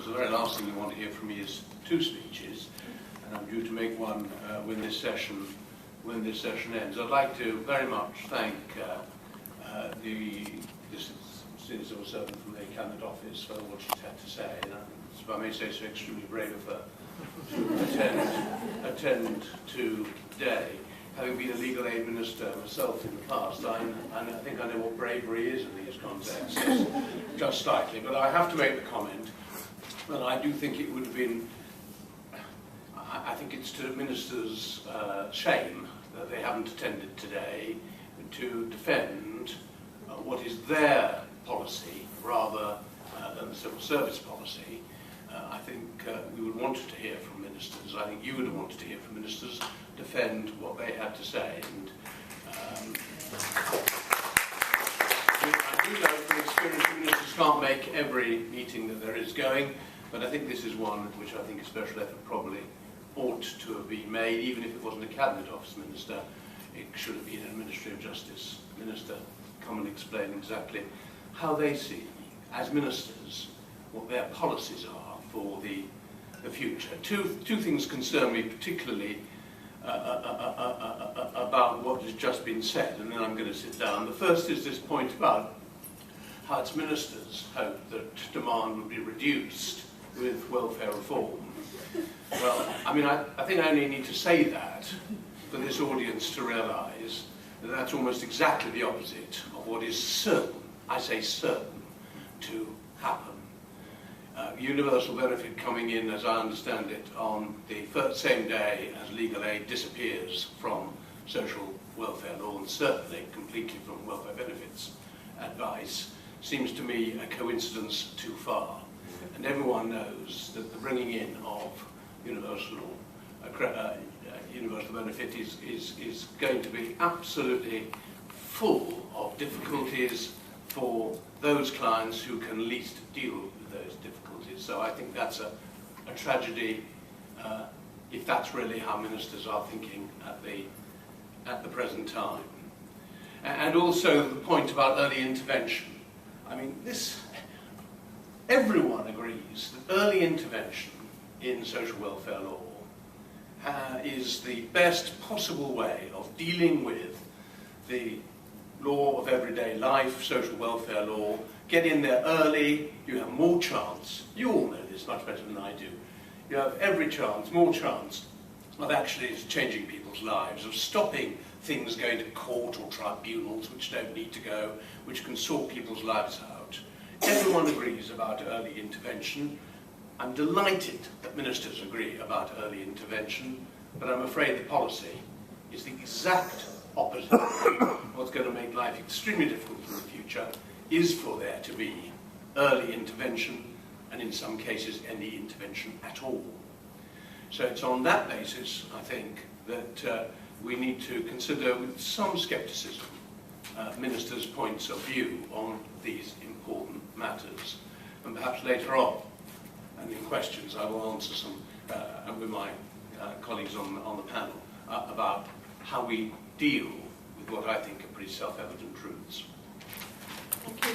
because the very last thing you want to hear from me is two speeches, and I'm due to make one when this session ends. I'd like to very much thank the civil servant from the Cabinet Office for what she's had to say. And if I may say so, extremely brave of her to attend today. Having been a legal aid minister myself in the past, I think I know what bravery is in these contexts, just slightly. But I have to make the comment that I do think it would have been, I think it's to ministers' shame that they haven't attended today to defend what is their policy rather than the civil service policy. I think we would want to hear from ministers. I think you would have wanted to hear from ministers defend what they had to say. And I do know from experience that ministers can't make every meeting that there is going, but I think this is one which I think a special effort probably ought to have been made, even if it wasn't a Cabinet Office minister. It should have been an Ministry of Justice minister come and explain exactly how they see, as ministers, what their policies are for the future. Two things concern me particularly about what has just been said, and then I'm going to sit down. The first is this point about how its ministers hope that demand would be reduced with welfare reform. Well, I mean, I think I only need to say that for this audience to realise that that's almost exactly the opposite of what is certain, I say certain, to happen. Universal benefit coming in, as I understand it, on the same day as legal aid disappears from social welfare law, and certainly completely from welfare benefits advice, seems to me a coincidence too far. And everyone knows that the bringing in of universal benefit is going to be absolutely full of difficulties for those clients who can least deal with those difficulties. So I think that's a tragedy if that's really how ministers are thinking at the present time. And also the point about early intervention. I mean, everyone agrees that early intervention in social welfare law is the best possible way of dealing with the law of everyday life, social welfare law. Get in there early, you have more chance, you all know this much better than I do, you have every chance, more chance of actually changing people's lives, of stopping things going to court or tribunals which don't need to go, which can sort people's lives out. Everyone agrees about early intervention. I'm delighted that ministers agree about early intervention, but I'm afraid the policy is the exact opposite. What's going to make life extremely difficult in the future is for there to be early intervention, and in some cases any intervention at all. So it's on that basis, I think, that we need to consider with some scepticism ministers' points of view on these important matters. And perhaps later on, and in questions, I will answer some, with my colleagues on the panel, about how we deal with what I think are pretty self-evident truths. Thank you.